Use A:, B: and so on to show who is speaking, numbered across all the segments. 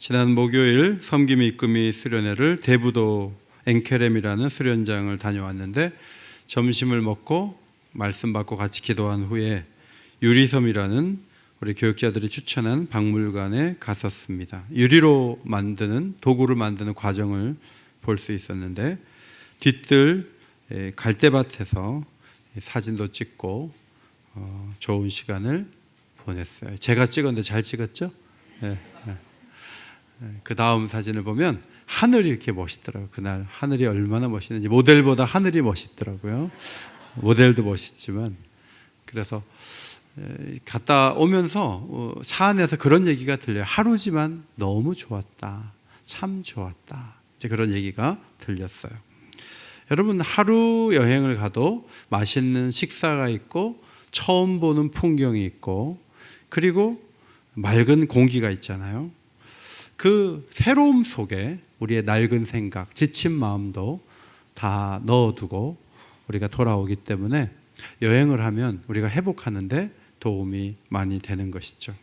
A: 지난 목요일 섬김이 이쁨이 수련회를 대부도 앵케렘이라는 수련장을 다녀왔는데 점심을 먹고 말씀 받고 같이 기도한 후에 유리섬이라는 우리 교육자들이 추천한 박물관에 갔었습니다. 유리로 만드는 도구를 만드는 과정을 볼 수 있었는데 뒤뜰 갈대밭에서 사진도 찍고 좋은 시간을 보냈어요. 제가 찍었는데 잘 찍었죠? 네. 그 다음 사진을 보면 하늘이 이렇게 멋있더라고요. 그날 하늘이 얼마나 멋있는지, 모델보다 하늘이 멋있더라고요. 모델도 멋있지만. 그래서 갔다 오면서 차 안에서 그런 얘기가 들려요. 하루지만 너무 좋았다, 참 좋았다, 이제 그런 얘기가 들렸어요. 여러분, 하루 여행을 가도 맛있는 식사가 있고 처음 보는 풍경이 있고 그리고 맑은 공기가 있잖아요. 그 새로움 속에 우리의 낡은 생각, 지친 마음도 다 넣어두고 우리가 돌아오기 때문에 여행을 하면 우리가 회복하는데 도움이 많이 되는 것이죠.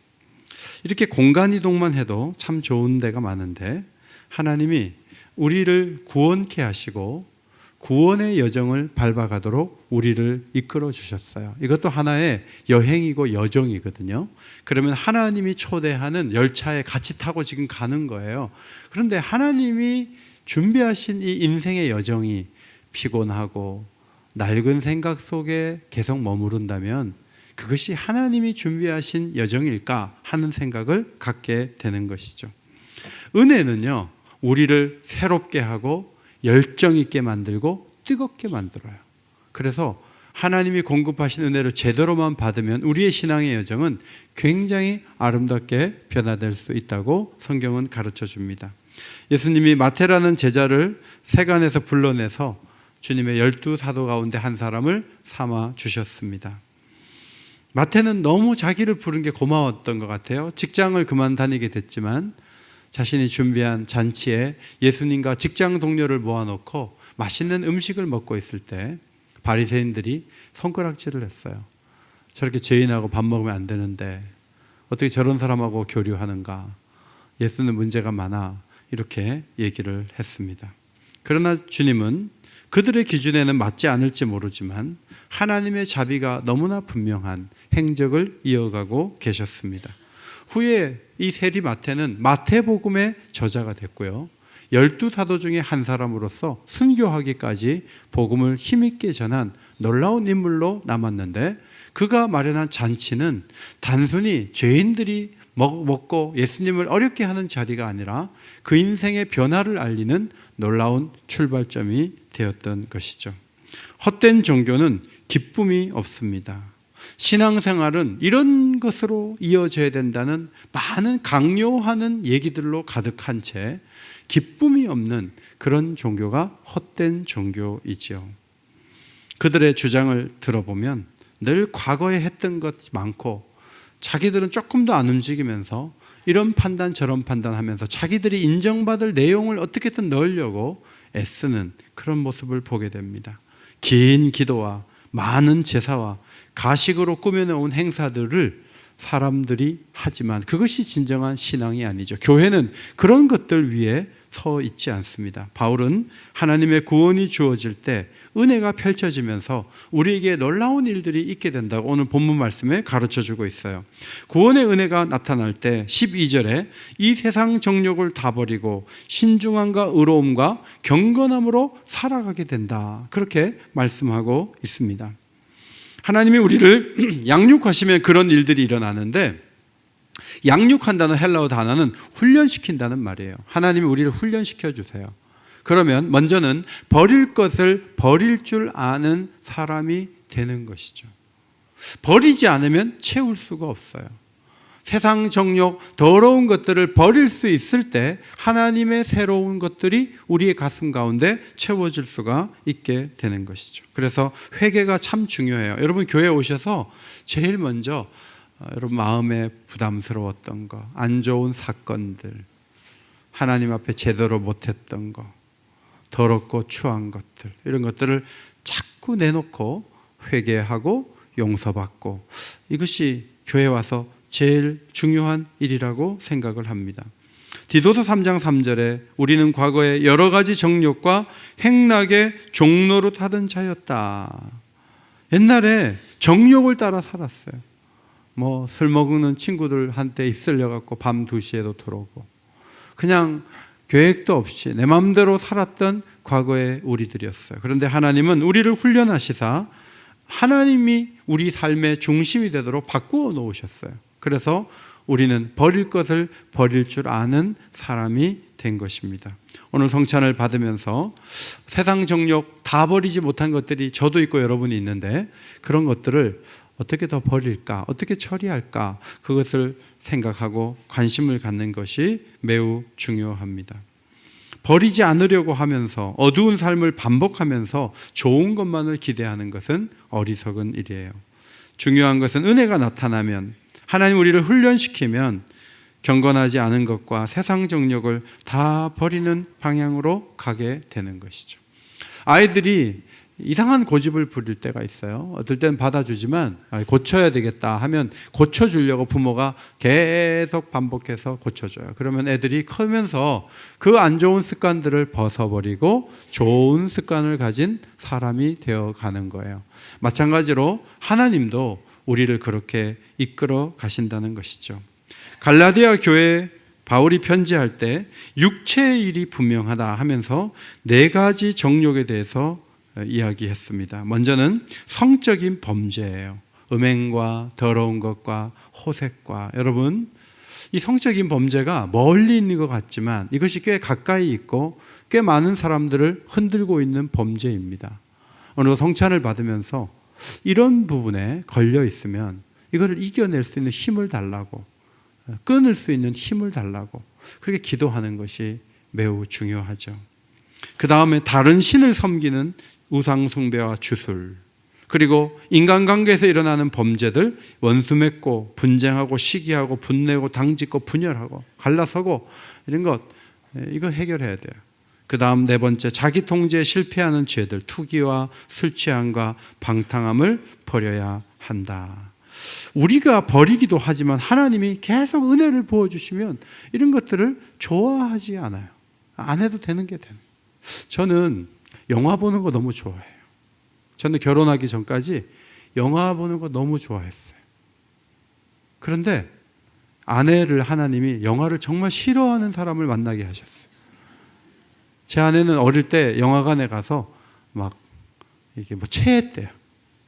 A: 이렇게 공간 이동만 해도 참 좋은 데가 많은데 하나님이 우리를 구원케 하시고 구원의 여정을 밟아가도록 우리를 이끌어 주셨어요. 이것도 하나의 여행이고 여정이거든요. 그러면 하나님이 초대하는 열차에 같이 타고 지금 가는 거예요. 그런데 하나님이 준비하신 이 인생의 여정이 피곤하고 낡은 생각 속에 계속 머무른다면 그것이 하나님이 준비하신 여정일까 하는 생각을 갖게 되는 것이죠. 은혜는요, 우리를 새롭게 하고 열정 있게 만들고 뜨겁게 만들어요. 그래서 하나님이 공급하신 은혜를 제대로만 받으면 우리의 신앙의 여정은 굉장히 아름답게 변화될 수 있다고 성경은 가르쳐 줍니다. 예수님이 마태라는 제자를 세간에서 불러내서 주님의 12사도 가운데 한 사람을 삼아 주셨습니다. 마태는 너무 자기를 부른 게 고마웠던 것 같아요. 직장을 그만 다니게 됐지만 자신이 준비한 잔치에 예수님과 직장 동료를 모아놓고 맛있는 음식을 먹고 있을 때 바리새인들이 손가락질을 했어요. 저렇게 죄인하고 밥 먹으면 안 되는데 어떻게 저런 사람하고 교류하는가, 예수는 문제가 많아, 이렇게 얘기를 했습니다. 그러나 주님은 그들의 기준에는 맞지 않을지 모르지만 하나님의 자비가 너무나 분명한 행적을 이어가고 계셨습니다. 후에 이 세리 마태는 마태복음의 저자가 됐고요, 12사도 중에 한 사람으로서 순교하기까지 복음을 힘있게 전한 놀라운 인물로 남았는데, 그가 마련한 잔치는 단순히 죄인들이 먹고 예수님을 어렵게 하는 자리가 아니라 그 인생의 변화를 알리는 놀라운 출발점이 되었던 것이죠. 헛된 종교는 기쁨이 없습니다. 신앙생활은 이런 것으로 이어져야 된다는 많은 강요하는 얘기들로 가득한 채 기쁨이 없는 그런 종교가 헛된 종교이지요. 그들의 주장을 들어보면 늘 과거에 했던 것이 많고 자기들은 조금도 안 움직이면서 이런 판단 저런 판단하면서 자기들이 인정받을 내용을 어떻게든 넣으려고 애쓰는 그런 모습을 보게 됩니다. 긴 기도와 많은 제사와 가식으로 꾸며놓은 행사들을 사람들이 하지만 그것이 진정한 신앙이 아니죠. 교회는 그런 것들 위에 서 있지 않습니다. 바울은 하나님의 구원이 주어질 때 은혜가 펼쳐지면서 우리에게 놀라운 일들이 있게 된다고 오늘 본문 말씀에 가르쳐주고 있어요. 구원의 은혜가 나타날 때 12절에 이 세상 정욕을 다 버리고 신중함과 의로움과 경건함으로 살아가게 된다, 그렇게 말씀하고 있습니다. 하나님이 우리를 양육하시면 그런 일들이 일어나는데, 양육한다는 헬라어 단어는 훈련시킨다는 말이에요. 하나님이 우리를 훈련시켜 주세요. 그러면 먼저는 버릴 것을 버릴 줄 아는 사람이 되는 것이죠. 버리지 않으면 채울 수가 없어요. 세상 정욕, 더러운 것들을 버릴 수 있을 때 하나님의 새로운 것들이 우리의 가슴 가운데 채워질 수가 있게 되는 것이죠. 그래서 회개가 참 중요해요. 여러분, 교회에 오셔서 제일 먼저 여러분 마음에 부담스러웠던 거, 안 좋은 사건들, 하나님 앞에 제대로 못했던 거, 더럽고 추한 것들, 이런 것들을 자꾸 내놓고 회개하고 용서받고, 이것이 교회에 와서 제일 중요한 일이라고 생각을 합니다. 디도서 3장 3절에 우리는 과거에 여러 가지 정욕과 행락의 종노릇 하던 자였다. 옛날에 정욕을 따라 살았어요. 술 먹는 친구들한테 입슬려갖고 밤 2시에도 들어오고 그냥 계획도 없이 내 마음대로 살았던 과거의 우리들이었어요. 그런데 하나님은 우리를 훈련하시사 하나님이 우리 삶의 중심이 되도록 바꾸어 놓으셨어요. 그래서 우리는 버릴 것을 버릴 줄 아는 사람이 된 것입니다. 오늘 성찬을 받으면서 세상 정욕 다 버리지 못한 것들이 저도 있고 여러분이 있는데 그런 것들을 어떻게 더 버릴까? 어떻게 처리할까? 그것을 생각하고 관심을 갖는 것이 매우 중요합니다. 버리지 않으려고 하면서 어두운 삶을 반복하면서 좋은 것만을 기대하는 것은 어리석은 일이에요. 중요한 것은 은혜가 나타나면 하나님 우리를 훈련시키면 경건하지 않은 것과 세상 정욕을 다 버리는 방향으로 가게 되는 것이죠. 아이들이 이상한 고집을 부릴 때가 있어요. 어떨 때는 받아주지만 고쳐야 되겠다 하면 고쳐주려고 부모가 계속 반복해서 고쳐줘요. 그러면 애들이 크면서 그 안 좋은 습관들을 벗어버리고 좋은 습관을 가진 사람이 되어가는 거예요. 마찬가지로 하나님도 우리를 그렇게 이끌어 가신다는 것이죠. 갈라디아 교회 바울이 편지할 때 육체의 일이 분명하다 하면서 4가지 정욕에 대해서 이야기했습니다. 먼저는 성적인 범죄예요. 음행과 더러운 것과 호색과. 여러분, 이 성적인 범죄가 멀리 있는 것 같지만 이것이 꽤 가까이 있고 꽤 많은 사람들을 흔들고 있는 범죄입니다. 오늘 성찬을 받으면서 이런 부분에 걸려 있으면 이거를 이겨낼 수 있는 힘을 달라고, 끊을 수 있는 힘을 달라고 그렇게 기도하는 것이 매우 중요하죠. 그 다음에 다른 신을 섬기는 우상 숭배와 주술, 그리고 인간관계에서 일어나는 범죄들, 원수 맺고 분쟁하고 시기하고 분내고 당짓고 분열하고 갈라서고 이런 것, 이거 해결해야 돼요. 그 다음 4번째, 자기 통제에 실패하는 죄들, 투기와 술 취함과 방탕함을 버려야 한다. 우리가 버리기도 하지만 하나님이 계속 은혜를 부어주시면 이런 것들을 좋아하지 않아요. 안 해도 되는 게 되는. 저는 영화 보는 거 너무 좋아해요. 저는 결혼하기 전까지 영화 보는 거 너무 좋아했어요. 그런데 아내를 하나님이 영화를 정말 싫어하는 사람을 만나게 하셨어요. 제 아내는 어릴 때 영화관에 가서 막 이게 체했대요.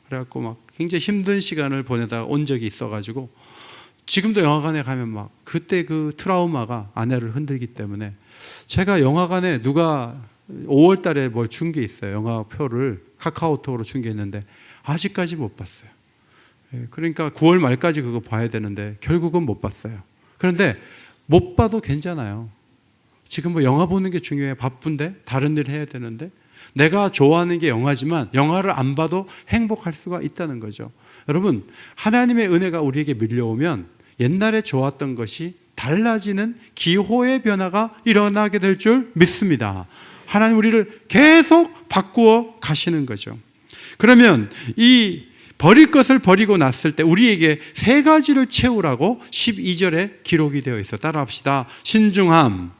A: 그래갖고 막 굉장히 힘든 시간을 보내다가 온 적이 있어가지고 지금도 영화관에 가면 막 그때 그 트라우마가 아내를 흔들기 때문에 제가 영화관에 누가 5월 달에 뭘 준 게 있어요. 영화표를 카카오톡으로 준 게 있는데 아직까지 못 봤어요. 그러니까 9월 말까지 그거 봐야 되는데 결국은 못 봤어요. 그런데 못 봐도 괜찮아요. 지금 뭐 영화 보는 게 중요해. 바쁜데 다른 일 해야 되는데 내가 좋아하는 게 영화지만 영화를 안 봐도 행복할 수가 있다는 거죠. 여러분, 하나님의 은혜가 우리에게 밀려오면 옛날에 좋았던 것이 달라지는 기호의 변화가 일어나게 될 줄 믿습니다. 하나님 우리를 계속 바꾸어 가시는 거죠. 그러면 이 버릴 것을 버리고 났을 때 우리에게 3가지를 채우라고 12절에 기록이 되어 있어요. 따라합시다. 신중함,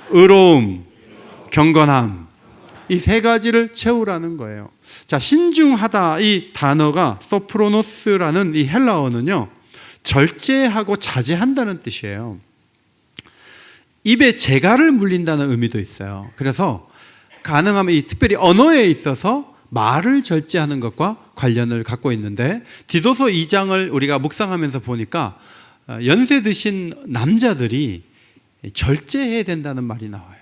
A: 의로움, 경건함. 이 3가지를 채우라는 거예요. 자, 신중하다 이 단어가 소프로노스라는 이 헬라어는요, 절제하고 자제한다는 뜻이에요. 입에 재갈을 물린다는 의미도 있어요. 그래서 가능하면 이 특별히 언어에 있어서 말을 절제하는 것과 관련을 갖고 있는데 디도서 2장을 우리가 묵상하면서 보니까 연세 드신 남자들이 절제해야 된다는 말이 나와요.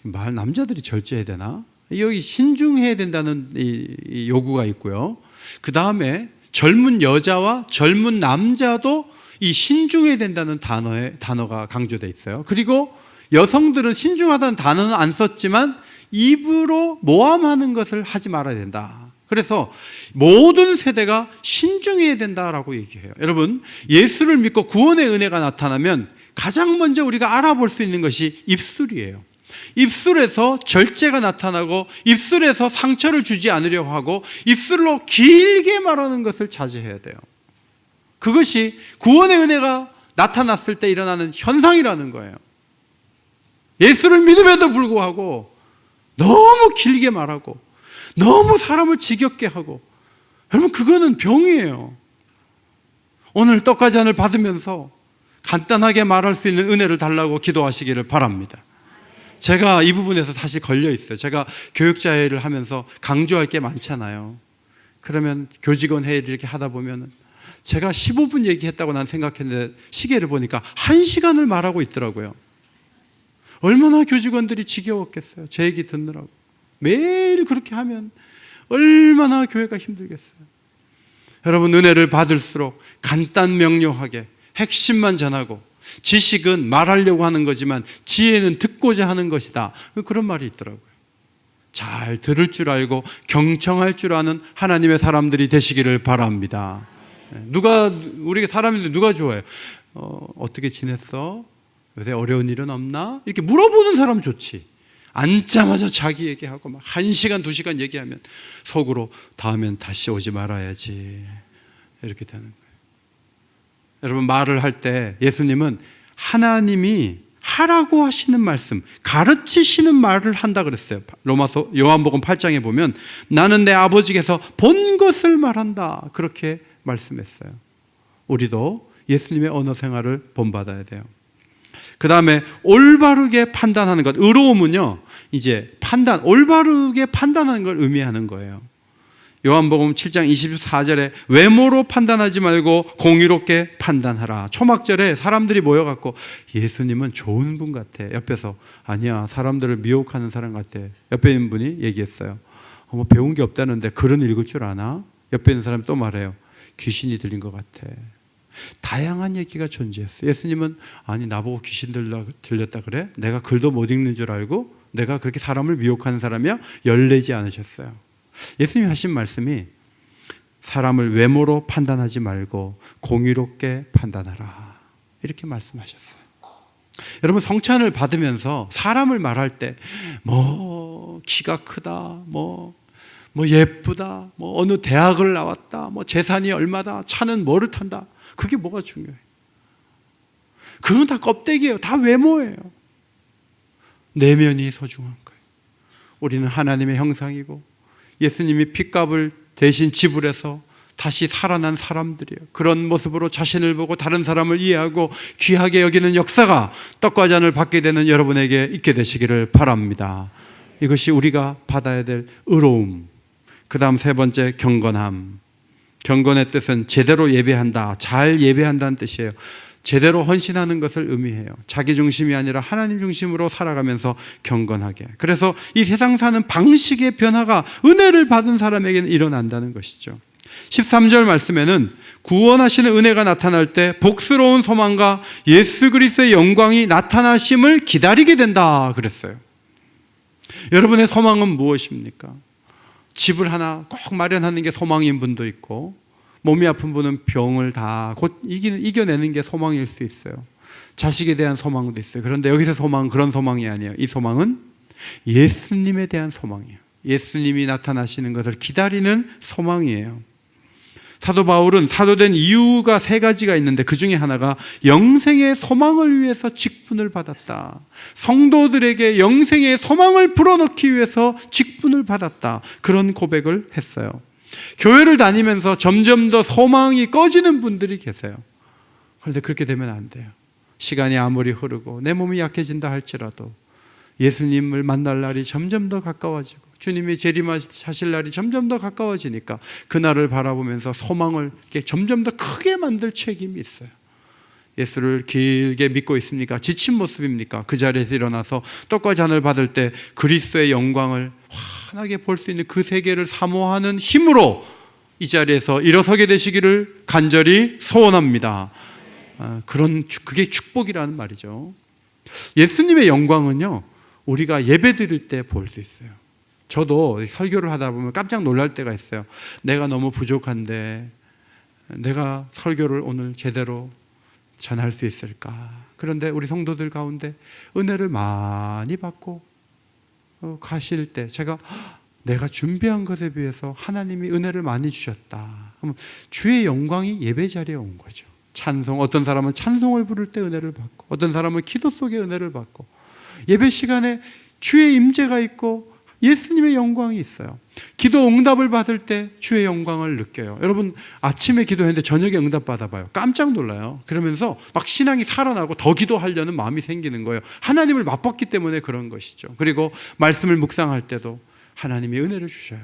A: 남자들이 절제해야 되나? 여기 신중해야 된다는 이 요구가 있고요. 그 다음에 젊은 여자와 젊은 남자도 이 신중해야 된다는 단어가 강조되어 있어요. 그리고 여성들은 신중하다는 단어는 안 썼지만 입으로 모함하는 것을 하지 말아야 된다. 그래서 모든 세대가 신중해야 된다라고 얘기해요. 여러분, 예수를 믿고 구원의 은혜가 나타나면 가장 먼저 우리가 알아볼 수 있는 것이 입술이에요. 입술에서 절제가 나타나고 입술에서 상처를 주지 않으려고 하고 입술로 길게 말하는 것을 자제해야 돼요. 그것이 구원의 은혜가 나타났을 때 일어나는 현상이라는 거예요. 예수를 믿음에도 불구하고 너무 길게 말하고 너무 사람을 지겹게 하고, 여러분 그거는 병이에요. 오늘 떡과잔을 받으면서 간단하게 말할 수 있는 은혜를 달라고 기도하시기를 바랍니다. 제가 이 부분에서 사실 걸려 있어요. 제가 교육자회를 하면서 강조할 게 많잖아요. 그러면 교직원 회의를 이렇게 하다 보면 제가 15분 얘기했다고 난 생각했는데 시계를 보니까 1시간을 말하고 있더라고요. 얼마나 교직원들이 지겨웠겠어요. 제 얘기 듣느라고. 매일 그렇게 하면 얼마나 교회가 힘들겠어요. 여러분, 은혜를 받을수록 간단 명료하게 핵심만 전하고, 지식은 말하려고 하는 거지만 지혜는 듣고자 하는 것이다, 그런 말이 있더라고요. 잘 들을 줄 알고 경청할 줄 아는 하나님의 사람들이 되시기를 바랍니다. 우리 사람인데 누가 좋아해요? 어떻게 지냈어? 요새 어려운 일은 없나? 이렇게 물어보는 사람 좋지. 앉자마자 자기 얘기하고 막 1시간 2시간 얘기하면 속으로 다음엔 다시 오지 말아야지, 이렇게 되는 거예요. 여러분, 말을 할 때 예수님은 하나님이 하라고 하시는 말씀, 가르치시는 말을 한다 그랬어요. 요한복음 8장에 보면 나는 내 아버지께서 본 것을 말한다, 그렇게 말씀했어요. 우리도 예수님의 언어 생활을 본받아야 돼요. 그 다음에 올바르게 판단하는 것, 의로움은요, 이제 올바르게 판단하는 걸 의미하는 거예요. 요한복음 7장 24절에 외모로 판단하지 말고 공의롭게 판단하라. 초막절에 사람들이 모여갖고 예수님은 좋은 분 같아, 옆에서 아니야, 사람들을 미혹하는 사람 같아, 옆에 있는 분이 얘기했어요. 뭐 배운 게 없다는데 글은 읽을 줄 아나? 옆에 있는 사람이 또 말해요. 귀신이 들린 것 같아. 다양한 얘기가 존재했어요. 예수님은 아니, 나보고 귀신 들렸다 그래? 내가 글도 못 읽는 줄 알고 내가 그렇게 사람을 미혹하는 사람이야? 열내지 않으셨어요. 예수님이 하신 말씀이 사람을 외모로 판단하지 말고 공의롭게 판단하라, 이렇게 말씀하셨어요. 여러분, 성찬을 받으면서 사람을 말할 때 뭐 키가 크다, 뭐 예쁘다, 뭐 어느 대학을 나왔다, 뭐 재산이 얼마다, 차는 뭐를 탄다, 그게 뭐가 중요해요? 그건 다 껍데기예요. 다 외모예요. 내면이 소중한 거예요. 우리는 하나님의 형상이고 예수님이 핏값을 대신 지불해서 다시 살아난 사람들이에요. 그런 모습으로 자신을 보고 다른 사람을 이해하고 귀하게 여기는 역사가 떡과 잔을 받게 되는 여러분에게 있게 되시기를 바랍니다. 이것이 우리가 받아야 될 의로움. 그 다음 세 번째, 경건함. 경건의 뜻은 제대로 예배한다, 잘 예배한다는 뜻이에요. 제대로 헌신하는 것을 의미해요. 자기 중심이 아니라 하나님 중심으로 살아가면서 경건하게. 그래서 이 세상 사는 방식의 변화가 은혜를 받은 사람에게는 일어난다는 것이죠. 13절 말씀에는 구원하시는 은혜가 나타날 때 복스러운 소망과 예수 그리스도의 영광이 나타나심을 기다리게 된다 그랬어요. 여러분의 소망은 무엇입니까? 집을 하나 꼭 마련하는 게 소망인 분도 있고, 몸이 아픈 분은 병을 다 곧 이겨내는 게 소망일 수 있어요. 자식에 대한 소망도 있어요. 그런데 여기서 소망은 그런 소망이 아니에요. 이 소망은 예수님에 대한 소망이에요. 예수님이 나타나시는 것을 기다리는 소망이에요. 사도 바울은 사도된 이유가 3가지가 있는데 그 중에 하나가 영생의 소망을 위해서 직분을 받았다. 성도들에게 영생의 소망을 불어넣기 위해서 직분을 받았다. 그런 고백을 했어요. 교회를 다니면서 점점 더 소망이 꺼지는 분들이 계세요. 그런데 그렇게 되면 안 돼요. 시간이 아무리 흐르고 내 몸이 약해진다 할지라도 예수님을 만날 날이 점점 더 가까워지고 주님이 재림하실 날이 점점 더 가까워지니까 그날을 바라보면서 소망을 점점 더 크게 만들 책임이 있어요. 예수를 길게 믿고 있습니까? 지친 모습입니까? 그 자리에서 일어나서 떡과 잔을 받을 때 그리스도의 영광을 환하게 볼 수 있는 그 세계를 사모하는 힘으로 이 자리에서 일어서게 되시기를 간절히 소원합니다. 그게 축복이라는 말이죠. 예수님의 영광은요, 우리가 예배 드릴 때 볼 수 있어요. 저도 설교를 하다 보면 깜짝 놀랄 때가 있어요. 내가 너무 부족한데 내가 설교를 오늘 제대로 전할 수 있을까? 그런데 우리 성도들 가운데 은혜를 많이 받고 가실 때 제가 내가 준비한 것에 비해서 하나님이 은혜를 많이 주셨다. 그러면 주의 영광이 예배 자리에 온 거죠. 찬송, 어떤 사람은 찬송을 부를 때 은혜를 받고, 어떤 사람은 기도 속에 은혜를 받고, 예배 시간에 주의 임재가 있고 예수님의 영광이 있어요. 기도 응답을 받을 때 주의 영광을 느껴요. 여러분, 아침에 기도했는데 저녁에 응답 받아봐요. 깜짝 놀라요. 그러면서 막 신앙이 살아나고 더 기도하려는 마음이 생기는 거예요. 하나님을 맛봤기 때문에 그런 것이죠. 그리고 말씀을 묵상할 때도 하나님이 은혜를 주셔요.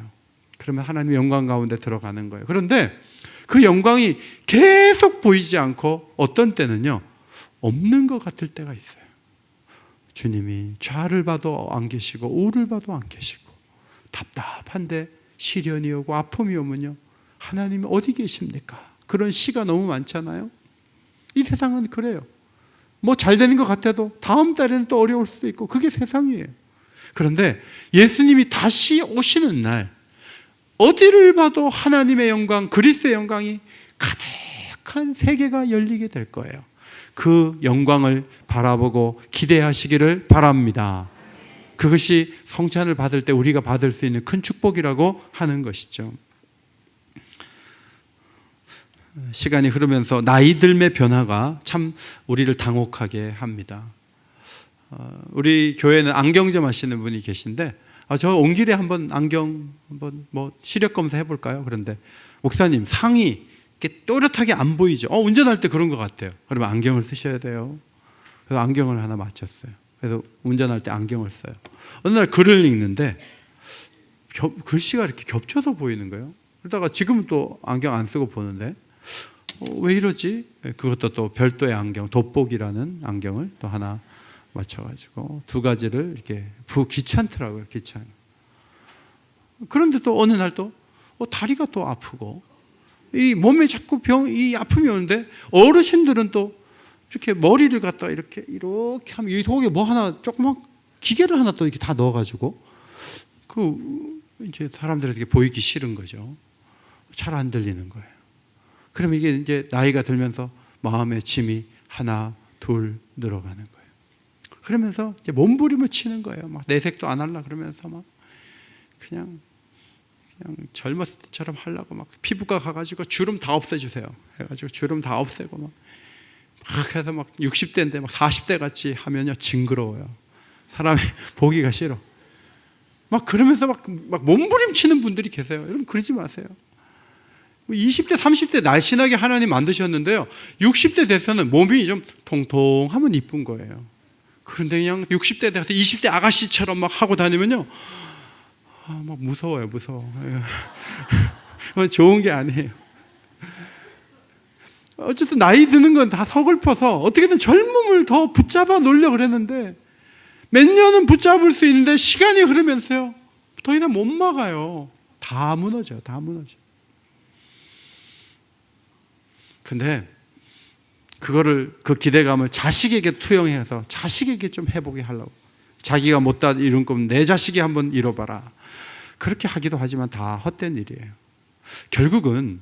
A: 그러면 하나님의 영광 가운데 들어가는 거예요. 그런데 그 영광이 계속 보이지 않고 어떤 때는요, 없는 것 같을 때가 있어요. 주님이 좌를 봐도 안 계시고 우를 봐도 안 계시고, 답답한데 시련이 오고 아픔이 오면요, 하나님이 어디 계십니까? 그런 시가 너무 많잖아요. 이 세상은 그래요. 뭐 잘 되는 것 같아도 다음 달에는 또 어려울 수도 있고, 그게 세상이에요. 그런데 예수님이 다시 오시는 날, 어디를 봐도 하나님의 영광, 그리스도의 영광이 가득한 세계가 열리게 될 거예요. 그 영광을 바라보고 기대하시기를 바랍니다. 그것이 성찬을 받을 때 우리가 받을 수 있는 큰 축복이라고 하는 것이죠. 시간이 흐르면서 나이 들매 변화가 참 우리를 당혹하게 합니다. 우리 교회는 안경점 하시는 분이 계신데, 저 온 길에 한번 안경 한번 뭐 시력 검사 해볼까요? 그런데 목사님, 상이 이렇게 또렷하게 안 보이죠. 운전할 때 그런 것 같아요. 그러면 안경을 쓰셔야 돼요. 그래서 안경을 하나 맞췄어요. 그래서 운전할 때 안경을 써요. 어느 날 글을 읽는데 글씨가 이렇게 겹쳐서 보이는 거예요. 그러다가 지금은 또 안경 안 쓰고 보는데 왜 이러지? 그것도 또 별도의 안경, 돋보기라는 안경을 또 하나 맞춰가지고 두 가지를 이렇게 귀찮더라고요. 귀찮아. 그런데 또 어느 날 또 다리가 또 아프고, 이 몸에 자꾸 이 아픔이 오는데, 어르신들은 또 이렇게 머리를 갖다 이렇게 하면 이 속에 뭐 하나 조그만 기계를 하나 또 이렇게 다 넣어가지고 이제 사람들에게 보이기 싫은 거죠. 잘 안 들리는 거예요. 그러면 이게 이제 나이가 들면서 마음의 짐이 하나 둘 늘어가는 거예요. 그러면서 이제 몸부림을 치는 거예요. 막 내색도 안 하려 그러면서 막 그냥 젊었을 때처럼 하려고 막 피부과 가가지고 주름 다 없애주세요 해가지고 주름 다 없애고 막 해서 막 60대인데 막 40대 같이 하면요, 징그러워요. 사람이 보기가 싫어. 막 그러면서 막 몸부림치는 분들이 계세요. 여러분, 그러지 마세요. 20대 30대 날씬하게 하나님 만드셨는데요, 60대 돼서는 몸이 좀 통통하면 이쁜 거예요. 그런데 그냥 60대 돼서 20대 아가씨처럼 막 하고 다니면요, 막 무서워요. 좋은 게 아니에요. 어쨌든 나이 드는 건 다 서글퍼서 어떻게든 젊음을 더 붙잡아 놓으려고 그랬는데, 몇 년은 붙잡을 수 있는데 시간이 흐르면서요, 더 이상 못 막아요. 다 무너져요. 근데 그 기대감을 자식에게 투영해서 자식에게 좀 해보게 하려고, 자기가 못다 이룬 거면 내 자식이 한번 이뤄봐라, 그렇게 하기도 하지만 다 헛된 일이에요. 결국은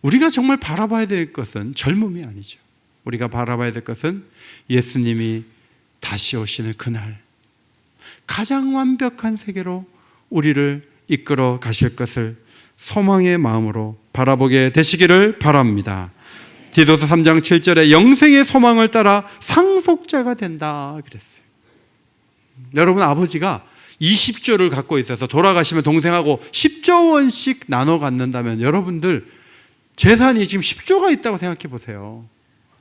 A: 우리가 정말 바라봐야 될 것은 젊음이 아니죠. 우리가 바라봐야 될 것은 예수님이 다시 오시는 그날, 가장 완벽한 세계로 우리를 이끌어 가실 것을 소망의 마음으로 바라보게 되시기를 바랍니다. 디도서 3장 7절에 영생의 소망을 따라 상속자가 된다 그랬어요. 여러분, 아버지가 20조를 갖고 있어서 돌아가시면 동생하고 10조 원씩 나눠 갖는다면, 여러분들 재산이 지금 10조가 있다고 생각해 보세요.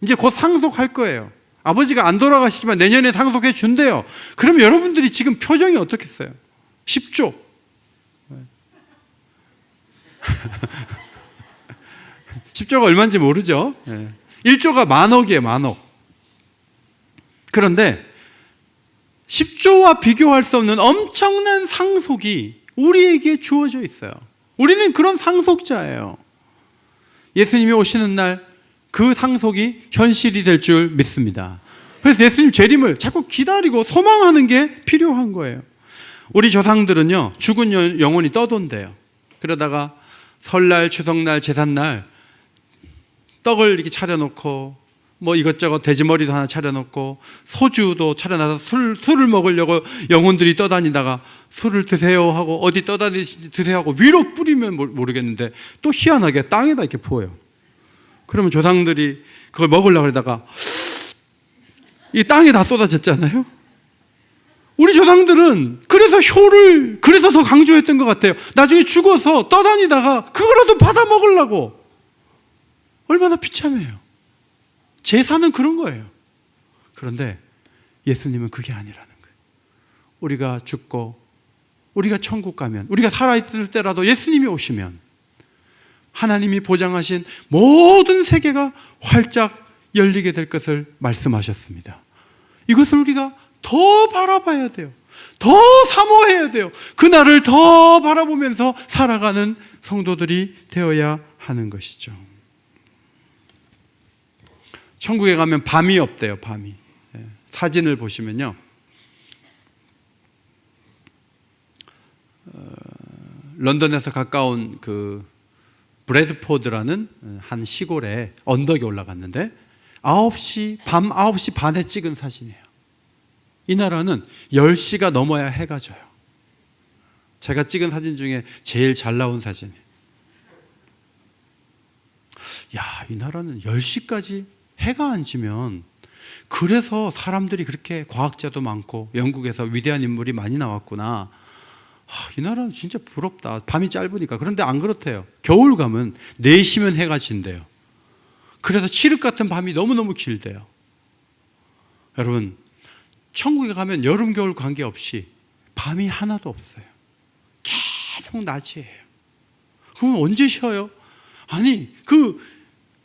A: 이제 곧 상속할 거예요. 아버지가 안 돌아가시지만 내년에 상속해 준대요. 그럼 여러분들이 지금 표정이 어떻겠어요? 10조. 10조가 얼마인지 모르죠. 1조가 만억이에요. 만억. 그런데 10조와 비교할 수 없는 엄청난 상속이 우리에게 주어져 있어요. 우리는 그런 상속자예요. 예수님이 오시는 날 그 상속이 현실이 될 줄 믿습니다. 그래서 예수님 재림을 자꾸 기다리고 소망하는 게 필요한 거예요. 우리 조상들은요, 죽은 영혼이 떠돈대요. 그러다가 설날, 추석날, 제삿날 떡을 이렇게 차려놓고 뭐 이것저것 돼지머리도 하나 차려놓고 소주도 차려놔서 술을 먹으려고 영혼들이 떠다니다가 술을 드세요 하고 어디 떠다니시지 드세요 하고 위로 뿌리면 모르겠는데 또 희한하게 땅에다 이렇게 부어요. 그러면 조상들이 그걸 먹으려고 그러다가 이 땅에 다 쏟아졌잖아요. 우리 조상들은 그래서 더 강조했던 것 같아요. 나중에 죽어서 떠다니다가 그거라도 받아 먹으려고. 얼마나 비참해요. 제사는 그런 거예요. 그런데 예수님은 그게 아니라는 거예요. 우리가 죽고 우리가 천국 가면, 우리가 살아있을 때라도 예수님이 오시면 하나님이 보장하신 모든 세계가 활짝 열리게 될 것을 말씀하셨습니다. 이것을 우리가 더 바라봐야 돼요. 더 사모해야 돼요. 그날을 더 바라보면서 살아가는 성도들이 되어야 하는 것이죠. 천국에 가면 밤이 없대요. 밤이. 사진을 보시면요, 런던에서 가까운 그 브래드포드라는 한 시골에 언덕에 올라갔는데 밤 9시 반에 찍은 사진이에요. 이 나라는 10시가 넘어야 해가 져요. 제가 찍은 사진 중에 제일 잘 나온 사진이에요. 이 나라는 10시까지 해가 안 지면, 그래서 사람들이 그렇게 과학자도 많고 영국에서 위대한 인물이 많이 나왔구나. 이 나라는 진짜 부럽다. 밤이 짧으니까. 그런데 안 그렇대요. 겨울 가면 4시면 해가 진대요. 그래서 칠흑 같은 밤이 너무너무 길대요. 여러분, 천국에 가면 여름 겨울 관계없이 밤이 하나도 없어요. 계속 낮이에요. 그러면 언제 쉬어요? 아니,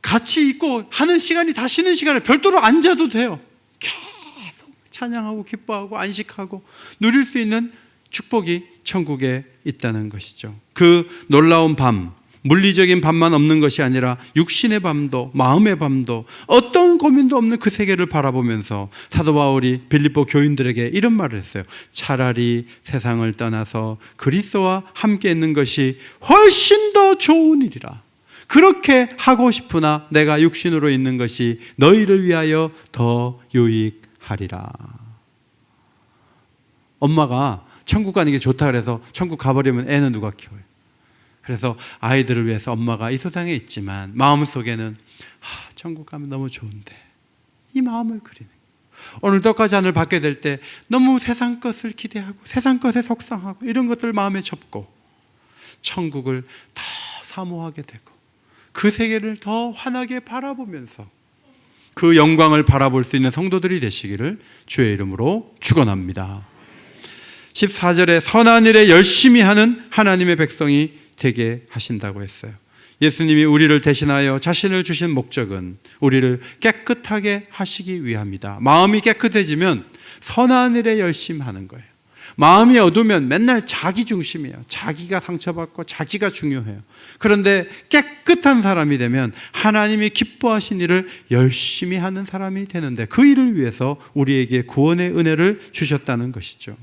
A: 같이 있고 하는 시간이 다 쉬는 시간에 별도로 앉아도 돼요. 계속 찬양하고 기뻐하고 안식하고 누릴 수 있는 축복이 천국에 있다는 것이죠. 그 놀라운 밤, 물리적인 밤만 없는 것이 아니라 육신의 밤도 마음의 밤도 어떤 고민도 없는 그 세계를 바라보면서 사도 바울이 빌립보 교인들에게 이런 말을 했어요. 차라리 세상을 떠나서 그리스도와 함께 있는 것이 훨씬 더 좋은 일이라. 그렇게 하고 싶으나 내가 육신으로 있는 것이 너희를 위하여 더 유익하리라. 엄마가 천국 가는 게 좋다 그래서 천국 가버리면 애는 누가 키워요? 그래서 아이들을 위해서 엄마가 이 세상에 있지만 마음속에는 천국 가면 너무 좋은데, 이 마음을 그리는 거예요. 오늘 떡과 잔을 받게 될 때 너무 세상 것을 기대하고 세상 것에 속상하고 이런 것들 마음에 접고 천국을 더 사모하게 되고 그 세계를 더 환하게 바라보면서 그 영광을 바라볼 수 있는 성도들이 되시기를 주의 이름으로 축원합니다. 14절에 선한 일에 열심히 하는 하나님의 백성이 되게 하신다고 했어요. 예수님이 우리를 대신하여 자신을 주신 목적은 우리를 깨끗하게 하시기 위함이다. 마음이 깨끗해지면 선한 일에 열심히 하는 거예요. 마음이 어두우면 맨날 자기 중심이에요. 자기가 상처받고 자기가 중요해요. 그런데 깨끗한 사람이 되면 하나님이 기뻐하신 일을 열심히 하는 사람이 되는데, 그 일을 위해서 우리에게 구원의 은혜를 주셨다는 것이죠.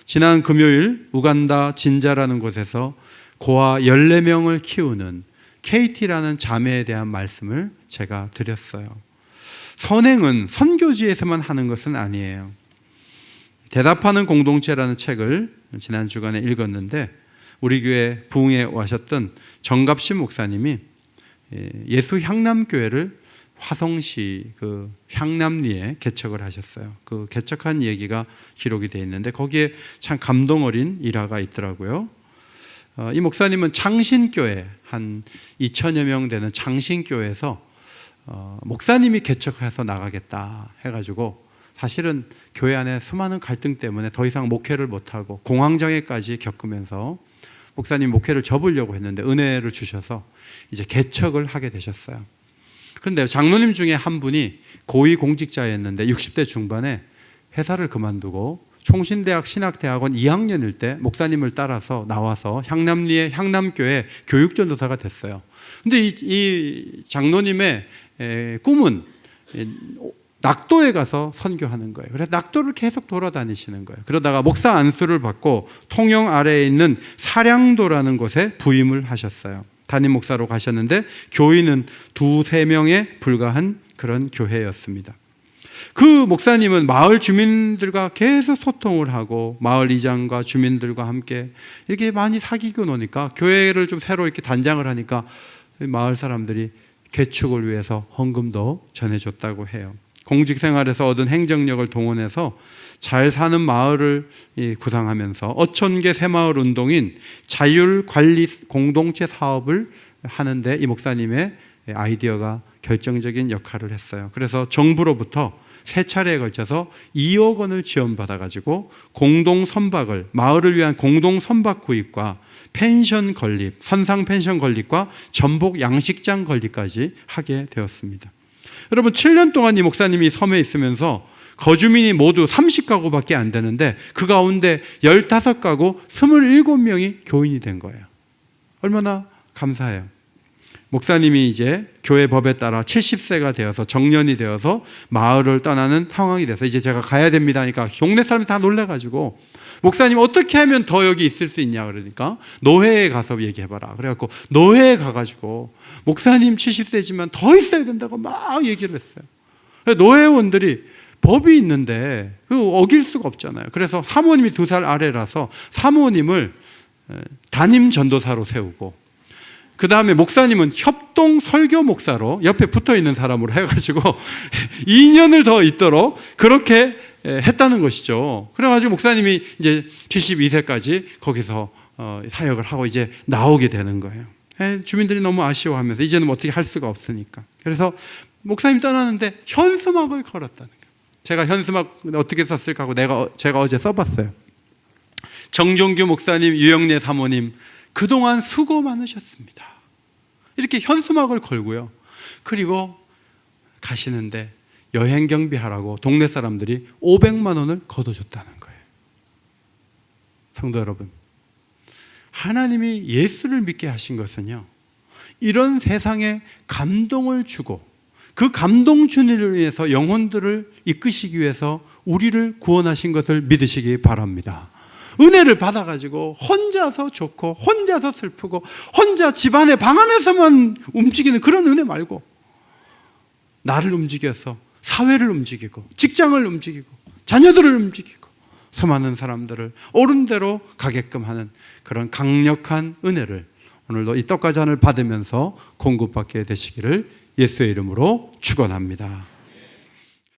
A: 지난 금요일 우간다 진자라는 곳에서 고아 14명을 키우는 KT라는 자매에 대한 말씀을 제가 드렸어요. 선행은 선교지에서만 하는 것은 아니에요. 대답하는 공동체라는 책을 지난 주간에 읽었는데, 우리 교회 부흥에 와셨던 정갑신 목사님이 예수 향남교회를 화성시 그 향남리에 개척을 하셨어요. 그 개척한 얘기가 기록이 되어 있는데 거기에 참 감동 어린 일화가 있더라고요. 이 목사님은 창신교회, 한 2,000여 명 되는 창신교회에서 목사님이 개척해서 나가겠다 해가지고, 사실은 교회 안에 수많은 갈등 때문에 더 이상 목회를 못하고 공황장애까지 겪으면서 목사님 목회를 접으려고 했는데 은혜를 주셔서 이제 개척을 하게 되셨어요. 그런데 장로님 중에 한 분이 고위공직자였는데 60대 중반에 회사를 그만두고 총신대학 신학대학원 2학년일 때 목사님을 따라서 나와서 향남리의 향남교회 교육전도사가 됐어요. 근데 이 장로님의 꿈은 낙도에 가서 선교하는 거예요. 그래서 낙도를 계속 돌아다니시는 거예요. 그러다가 목사 안수를 받고 통영 아래에 있는 사량도라는 곳에 부임을 하셨어요. 담임 목사로 가셨는데 교인은 2-3명에 불과한 그런 교회였습니다. 그 목사님은 마을 주민들과 계속 소통을 하고 마을 이장과 주민들과 함께 이렇게 많이 사귀고 노니까, 교회를 좀 새로 이렇게 단장을 하니까 마을 사람들이 개축을 위해서 헌금도 전해줬다고 해요. 공직 생활에서 얻은 행정력을 동원해서 잘 사는 마을을 구상하면서 어촌계 새마을 운동인 자율관리 공동체 사업을 하는데 이 목사님의 아이디어가 결정적인 역할을 했어요. 그래서 정부로부터 세 차례에 걸쳐서 2억 원을 지원받아가지고 공동 선박을, 마을을 위한 공동 선박 구입과 펜션 건립, 선상 펜션 건립과 전복 양식장 건립까지 하게 되었습니다. 여러분, 7년 동안 이 목사님이 섬에 있으면서 거주민이 모두 30가구밖에 안 되는데 그 가운데 15가구 27명이 교인이 된 거예요. 얼마나 감사해요. 목사님이 이제 교회 법에 따라 70세가 되어서 정년이 되어서 마을을 떠나는 상황이 돼서 이제 제가 가야 됩니다 하니까 동네 사람이 다 놀라가지고 목사님 어떻게 하면 더 여기 있을 수 있냐 그러니까 노회에 가서 얘기해봐라. 그래갖고 노회에 가가지고 목사님 70세지만 더 있어야 된다고 막 얘기를 했어요. 노회원들이 법이 있는데 어길 수가 없잖아요. 그래서 사모님이 2살 아래라서 사모님을 담임 전도사로 세우고 그 다음에 목사님은 협동 설교 목사로 옆에 붙어 있는 사람으로 해가지고 2년을 더 있도록 그렇게 했다는 것이죠. 그래가지고 목사님이 이제 72세까지 거기서 사역을 하고 이제 나오게 되는 거예요. 주민들이 너무 아쉬워하면서 이제는 어떻게 할 수가 없으니까. 그래서 목사님이 떠나는데 현수막을 걸었다는 거예요. 제가 현수막 어떻게 썼을까 하고 제가 어제 써봤어요. 정종규 목사님, 유영래 사모님 그동안 수고 많으셨습니다. 이렇게 현수막을 걸고요. 그리고 가시는데 여행 경비하라고 동네 사람들이 500만 원을 걷어줬다는 거예요. 성도 여러분, 하나님이 예수를 믿게 하신 것은요, 이런 세상에 감동을 주고 그 감동 주님을 위해서 영혼들을 이끄시기 위해서 우리를 구원하신 것을 믿으시기 바랍니다. 은혜를 받아가지고 혼자서 좋고 혼자서 슬프고 혼자 집안의 방 안에서만 움직이는 그런 은혜 말고 나를 움직여서 사회를 움직이고 직장을 움직이고 자녀들을 움직이고 수많은 사람들을 옳은 대로 가게끔 하는 그런 강력한 은혜를 오늘도 이 떡과 잔을 받으면서 공급받게 되시기를 예수의 이름으로 축원합니다.